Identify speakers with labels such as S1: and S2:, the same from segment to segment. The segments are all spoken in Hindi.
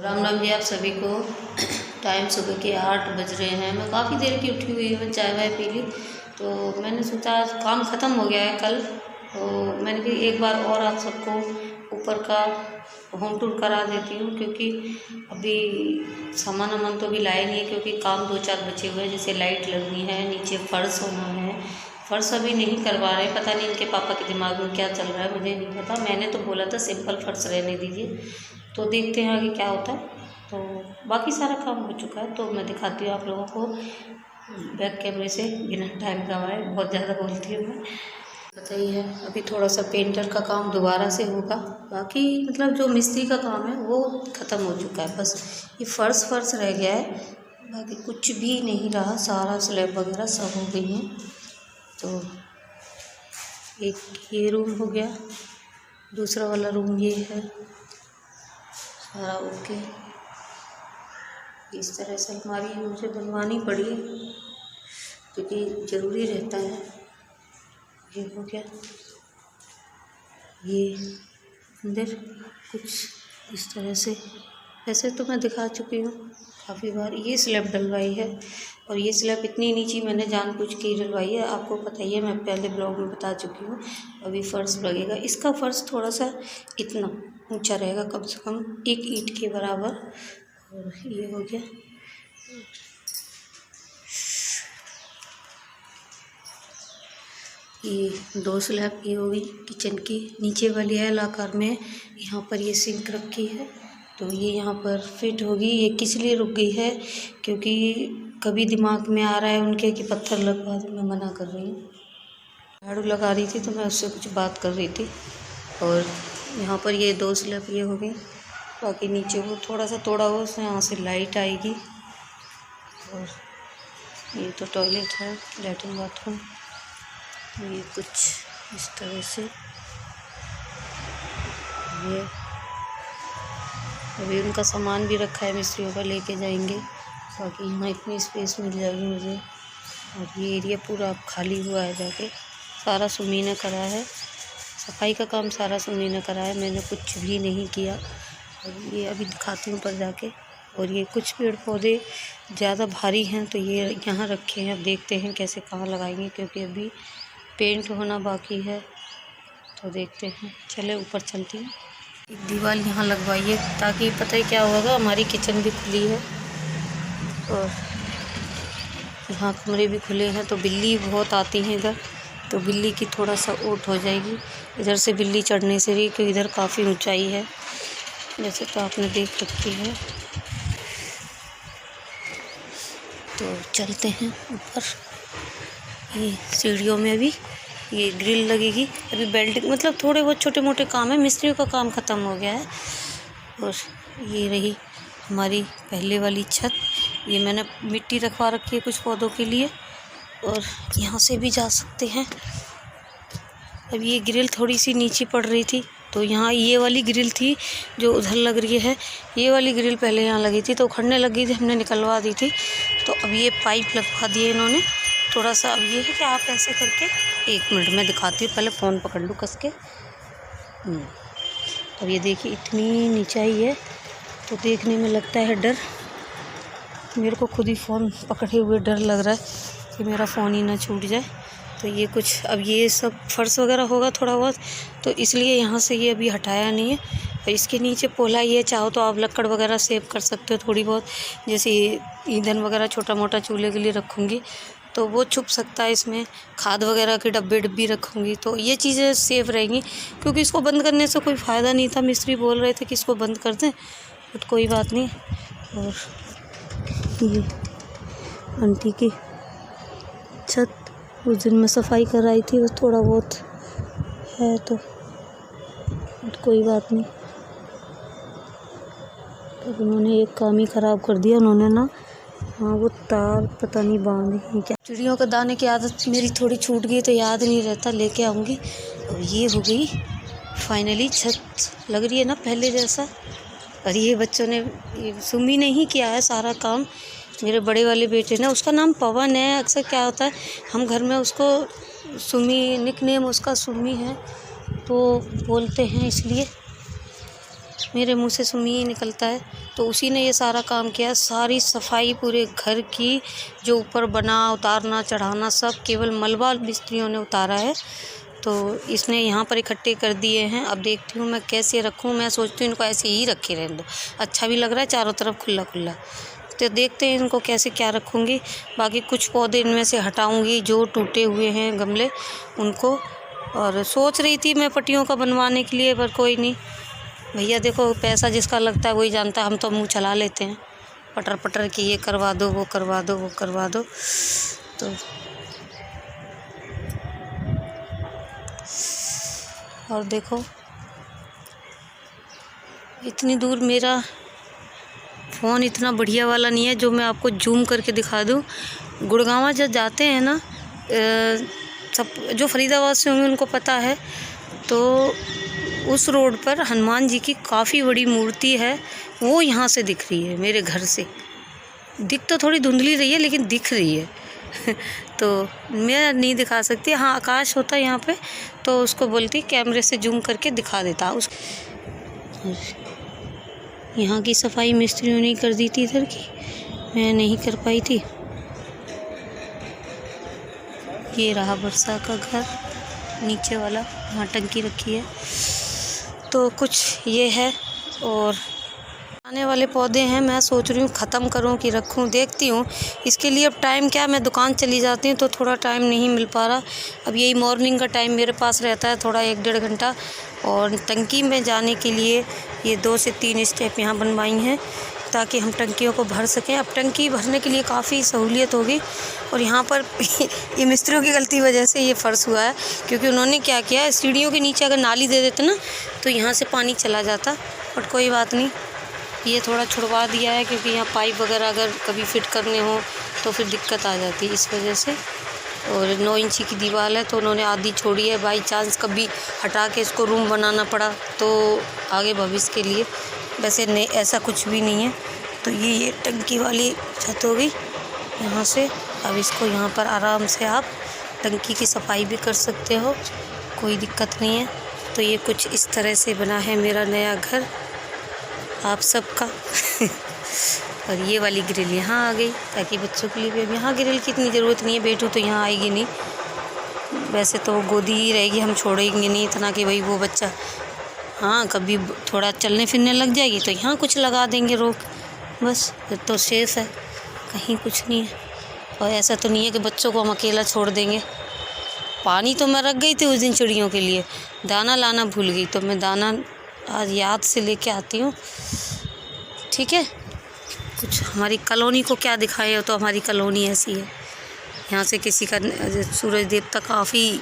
S1: राम राम जी आप सभी को। टाइम सुबह के 8 बज रहे हैं। मैं काफ़ी देर की उठी हुई हूँ, चाय वाय पी ली तो मैंने सोचा आज काम ख़त्म हो गया है कल, तो मैंने कहा एक बार और आप सबको ऊपर का होम टूर करा देती हूँ, क्योंकि अभी सामान वामान तो अभी लाए नहीं है, क्योंकि काम 2-4 बचे हुए हैं। जैसे लाइट लगनी है, नीचे फर्श होना है, फर्श अभी नहीं करवा रहे, पता नहीं इनके पापा के दिमाग में क्या चल रहा है, मुझे नहीं पता। मैंने तो बोला था सिंपल फर्श रहने दीजिए, तो देखते हैं आगे क्या होता है। तो बाकी सारा काम हो चुका है, तो मैं दिखाती हूँ आप लोगों को बैक कैमरे से, बिना टाइम गंवाए। बहुत ज़्यादा बोलती हूँ मैं, पता ही है। अभी थोड़ा सा पेंटर का काम दोबारा से होगा, बाकी मतलब जो मिस्त्री का काम है वो ख़त्म हो चुका है। बस ये फर्श रह गया है, बाकी कुछ भी नहीं रहा, सारा स्लैब वगैरह सब हो गई हैं। तो एक ये रूम हो गया, दूसरा वाला रूम ये है, सारा ओके। इस तरह से अलमारी मुझे बनवानी पड़ी, क्योंकि ज़रूरी रहता है। ये हो गया, ये अंदर कुछ इस तरह से, वैसे तो मैं दिखा चुकी हूँ काफ़ी बार। ये स्लैब डलवाई है, और ये स्लैब इतनी नीची मैंने जानबूझ के डलवाई है, आपको पता ही है, मैं पहले ब्लॉग में बता चुकी हूँ। अभी फर्श लगेगा, इसका फर्श थोड़ा सा इतना ऊंचा रहेगा, कम से कम 1 ईंट के बराबर। और ये हो गया, ये 2 स्लैब ये होगी किचन की। नीचे वाली एल आकार में यहाँ पर ये सिंक रखी है, तो ये यहाँ पर फिट होगी। ये किस लिए रुक गई है, क्योंकि कभी दिमाग में आ रहा है उनके कि पत्थर लगवा दो, मैं मना कर रही हूँ। झाड़ू लगा रही थी तो मैं उससे कुछ बात कर रही थी। और यहाँ पर ये 2 स्लैब ये हो गई, बाकी नीचे वो थोड़ा सा तोड़ा हुआ, उसमें यहाँ से लाइट आएगी। और ये तो टॉयलेट है, लैट्रिन बाथरूम। ये कुछ इस तरह से, ये अभी उनका सामान भी रखा है, मिस्त्रियों का लेके जाएंगे। बाकी यहाँ इतनी स्पेस मिल जाएगी मुझे। और ये एरिया पूरा खाली हुआ है, जाके सारा सुमी ने करा है, सफाई का काम सारा सुमी ने करा है, मैंने कुछ भी नहीं किया। और ये अभी दिखाती हूँ ऊपर जाके। और ये कुछ पेड़ पौधे ज़्यादा भारी हैं, तो ये यहाँ रखे हैं, अब देखते हैं कैसे कहाँ लगाएंगे, क्योंकि अभी पेंट होना बाकी है। तो देखते हैं, चले ऊपर चलती हैं। एक दीवार यहाँ लगवाइए, ताकि पता ही क्या होगा, हमारी किचन भी खुली है और यहाँ कमरे भी खुले हैं, तो बिल्ली बहुत आती हैं इधर, तो बिल्ली की थोड़ा सा ओट हो जाएगी इधर से बिल्ली चढ़ने से भी, क्योंकि इधर काफ़ी ऊंचाई है, जैसे तो आपने देख रखी है। तो चलते हैं ऊपर। ये सीढ़ियों में भी ये ग्रिल लगेगी, अभी बेल्ट मतलब थोड़े बहुत छोटे मोटे काम है, मिस्त्रियों का काम ख़त्म हो गया है। और ये रही हमारी पहले वाली छत, ये मैंने मिट्टी रखवा रखी है कुछ पौधों के लिए, और यहाँ से भी जा सकते हैं। अब ये ग्रिल थोड़ी सी नीचे पड़ रही थी, तो यहाँ ये वाली ग्रिल थी जो उधर लग रही है, ये वाली ग्रिल पहले यहाँ लगी थी, तो उखड़ने लग गई थी, हमने निकलवा दी थी। तो अब ये पाइप लगवा दिए इन्होंने थोड़ा सा। अब ये है कि आप ऐसे करके, 1 मिनट में दिखाती हूँ, पहले फ़ोन पकड़ लूँ कस के। अब ये देखिए इतनी नीचाई है, तो देखने में लगता है डर। मेरे को खुद ही फ़ोन पकड़े हुए डर लग रहा है कि मेरा फ़ोन ही ना छूट जाए। तो ये कुछ, अब ये सब फर्श वगैरह होगा थोड़ा बहुत, तो इसलिए यहाँ से ये अभी हटाया नहीं है। और इसके नीचे पोला ये, चाहो तो आप लकड़ वगैरह सेव कर सकते हो थोड़ी बहुत, जैसे ईंधन वगैरह छोटा मोटा चूल्हे के लिए रखूँगी तो वो छुप सकता है इसमें। खाद वगैरह के डब्बे रखूँगी तो ये चीज़ें सेफ रहेंगी, क्योंकि इसको बंद करने से कोई फ़ायदा नहीं था। मिस्त्री बोल रहे थे कि इसको बंद कर दें, बट कोई बात नहीं। और ये आंटी की छत उस दिन मैं सफाई कराई थी, बस थोड़ा बहुत है, तो कोई बात नहीं। तो उन्होंने एक काम ही ख़राब कर दिया, उन्होंने ना, हाँ वो तार पता नहीं बांधे हैं क्या। चिड़ियों के दाने की आदत मेरी थोड़ी छूट गई, तो याद नहीं रहता, लेके आऊँगी। और ये हो गई फाइनली छत, लग रही है ना पहले जैसा। और ये बच्चों ने, ये सुमी ने ही किया है सारा काम, मेरे बड़े वाले बेटे ने। उसका नाम पवन है। अक्सर क्या होता है, हम घर में उसको सुमी, निक नेम उसका सुमी है, तो बोलते हैं इसलिए। मेरे मुंह से सुमी ही निकलता है। तो उसी ने ये सारा काम किया, सारी सफाई पूरे घर की, जो ऊपर बना उतारना चढ़ाना सब केवल मलबा मिस्त्रियों ने उतारा है। तो इसने यहाँ पर इकट्ठे कर दिए हैं। अब देखती हूँ मैं कैसे रखूँ। मैं सोचती हूँ इनको ऐसे ही रखे रहने दो, अच्छा भी लग रहा है चारों तरफ खुला खुला। तो देखते हैं इनको कैसे क्या रखूँगी। बाकी कुछ पौधे इनमें से हटाऊँगी जो टूटे हुए हैं गमले उनको। और सोच रही थी मैं पट्टियों का बनवाने के लिए, पर कोई नहीं भैया, देखो पैसा जिसका लगता है वही जानता है। हम तो मुँह चला लेते हैं पटर पटर कि ये करवा दो, वो करवा दो, वो करवा दो। तो और देखो इतनी दूर मेरा फ़ोन इतना बढ़िया वाला नहीं है जो मैं आपको जूम करके दिखा दूँ। गुड़गांव जब जाते हैं ना, सब जो फरीदाबाद से होंगे उनको पता है, तो उस रोड पर हनुमान जी की काफ़ी बड़ी मूर्ति है। वो यहाँ से दिख रही है मेरे घर से। दिख तो थोड़ी धुंधली रही है लेकिन दिख रही है तो मैं नहीं दिखा सकती। हाँ, आकाश होता यहाँ पे तो उसको बोलती कैमरे से जूम करके दिखा देता। उस यहाँ की सफाई मिस्त्रियों ने कर दी थी इधर की, मैं नहीं कर पाई थी। ये रहा वर्षा का घर नीचे वाला, यहाँ टंकी रखी है। तो कुछ ये है। और आने वाले पौधे हैं, मैं सोच रही हूँ ख़त्म करूँ कि रखूँ, देखती हूँ। इसके लिए अब टाइम क्या, मैं दुकान चली जाती हूँ तो थोड़ा टाइम नहीं मिल पा रहा। अब यही मॉर्निंग का टाइम मेरे पास रहता है थोड़ा 1-1.5 घंटा। और टंकी में जाने के लिए ये 2 से 3 स्टेप यहाँ बनवाई हैं ताकि हम टंकियों को भर सकें। अब टंकी भरने के लिए काफ़ी सहूलियत होगी। और यहाँ पर ये मिस्त्रियों की गलती वजह से ये फ़र्श हुआ है, क्योंकि उन्होंने क्या किया, सीढ़ियों के नीचे अगर नाली दे देते ना तो यहाँ से पानी चला जाता। बट कोई बात नहीं, ये थोड़ा छुड़वा दिया है क्योंकि यहाँ पाइप वगैरह अगर कभी फिट करने हो तो फिर दिक्कत आ जाती है इस वजह से। और 9 इंची की दीवार है तो उन्होंने आधी छोड़ी है, बाई चांस कभी हटा के इसको रूम बनाना पड़ा तो आगे भविष्य के लिए। वैसे नहीं, ऐसा कुछ भी नहीं है। तो ये टंकी वाली छत हो गई यहाँ से। अब इसको यहाँ पर आराम से आप टंकी की सफाई भी कर सकते हो, कोई दिक्कत नहीं है। तो ये कुछ इस तरह से बना है मेरा नया घर आप सबका और ये वाली ग्रिल यहाँ आ गई ताकि बच्चों के लिए भी। अब यहाँ ग्रिल की इतनी ज़रूरत नहीं है, बेटू तो यहाँ आएगी नहीं, वैसे तो वो गोदी ही रहेगी, हम छोड़ेंगे नहीं इतना कि भाई वो बच्चा, हाँ कभी थोड़ा चलने फिरने लग जाएगी तो यहाँ कुछ लगा देंगे रोक, बस फिर तो सेफ है, कहीं कुछ नहीं है। और ऐसा तो नहीं है कि बच्चों को हम अकेला छोड़ देंगे। पानी तो मैं रख गई थी उस दिन चिड़ियों के लिए, दाना लाना भूल गई, तो मैं दाना आज याद से लेके आती हूँ। ठीक है, कुछ हमारी कॉलोनी को क्या दिखाए हो, तो हमारी कॉलोनी ऐसी है। यहाँ से किसी का सूरज देवता काफ़ी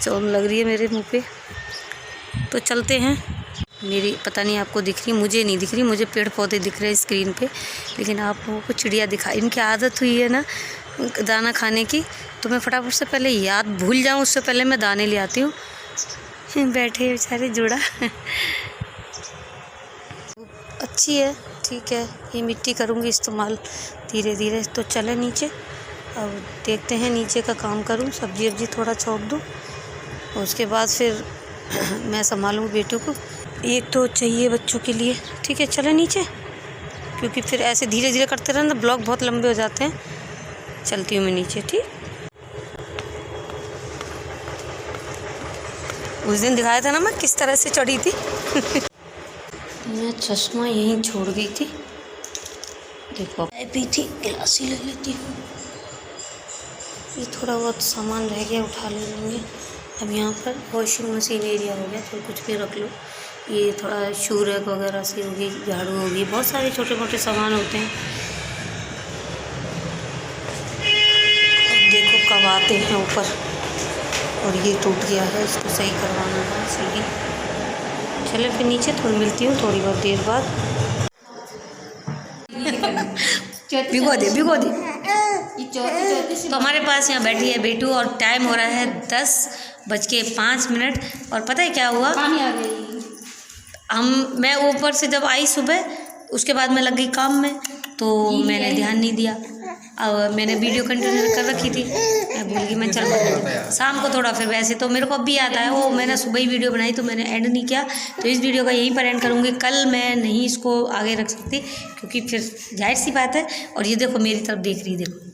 S1: चौन लग रही है मेरे मुंह पे। तो चलते हैं। मेरी पता नहीं आपको दिख रही, मुझे नहीं दिख रही, मुझे पेड़ पौधे दिख रहे हैं स्क्रीन पे, लेकिन आप लोगों को चिड़िया दिखाई। इनकी आदत हुई है ना दाना खाने की, तो मैं फटाफट से पहले याद भूल जाऊँ उससे पहले मैं दाने ले आती हूँ। बैठे बेचारे जुड़ा अच्छी है, ठीक है। ये मिट्टी करूँगी इस्तेमाल धीरे धीरे। तो चले नीचे, अब देखते हैं नीचे का काम करूँ, सब्जी वब्जी थोड़ा छौंक दूँ और उसके बाद फिर मैं संभालूँ बेटों को। एक तो चाहिए बच्चों के लिए, ठीक है। चले नीचे, क्योंकि फिर ऐसे धीरे धीरे करते रहना ब्लॉग बहुत लंबे हो जाते हैं। चलती हूँ मैं नीचे, ठीक। उस दिन दिखाया था ना मैं किस तरह से चढ़ी थी मैं चश्मा यहीं छोड़ गई थी, देखो चाय पी थी, गिलास ही ले लेती हूँ। ये थोड़ा बहुत सामान रह गया, उठा ले लेंगे। अब यहाँ पर वॉशिंग मशीन एरिया हो गया, तो कुछ भी रख लो। ये थोड़ा शू रैक वगैरह से होगी, झाड़ू होगी, बहुत सारे छोटे मोटे सामान होते हैं। अब देखो कब आते हैं ऊपर। और ये टूट गया है, इसको सही करवाना है सीढ़ी। चले फिर नीचे, थोड़ी मिलती हूँ थोड़ी बहुत देर बाद। भिगो दे। तो हमारे पास यहाँ बैठी है बेटू और टाइम हो रहा है 10:05। और पता है क्या हुआ, पानी आ गई। मैं ऊपर से जब आई सुबह, उसके बाद मैं लग गई काम में, तो मैंने ध्यान नहीं दिया। अब मैंने वीडियो कंटिन्यू कर रखी थी, मैं भूल गई, मैं चल बना शाम को थोड़ा, फिर वैसे तो मेरे को अब भी याद आया, वो मैंने सुबह ही वीडियो बनाई तो मैंने एंड नहीं किया, तो इस वीडियो का यहीं पर एंड करूँगी। कल मैं नहीं इसको आगे रख सकती क्योंकि फिर जाहिर सी बात है। और ये देखो मेरी तरफ देख रही, देखो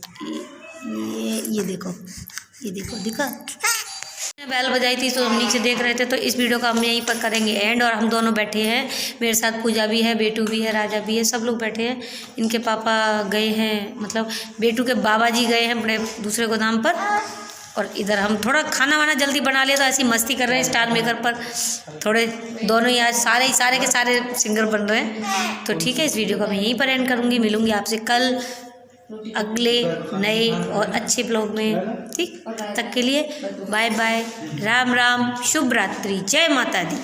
S1: ये देखो, ये देखो, दिखा बैल बजाई थी तो हम नीचे देख रहे थे। तो इस वीडियो का हम यहीं पर करेंगे एंड। और हम दोनों बैठे हैं, मेरे साथ पूजा भी है, बेटू भी है, राजा भी है, सब लोग बैठे हैं। इनके पापा गए हैं, मतलब बेटू के बाबा जी गए हैं अपने दूसरे गोदाम पर, और इधर हम थोड़ा खाना वाना जल्दी बना लिया, तो ऐसी मस्ती कर रहे हैं स्टार मेकर पर। थोड़े दोनों ही आज सारे के सारे सिंगर बन रहे हैं। तो ठीक है, इस वीडियो का मैं यहीं पर एंड करूँगी। मिलूँगी आपसे कल अगले नए और अच्छे ब्लॉग में। ठीक, तब तक के लिए बाय बाय, राम राम, शुभ रात्रि, जय माता दी।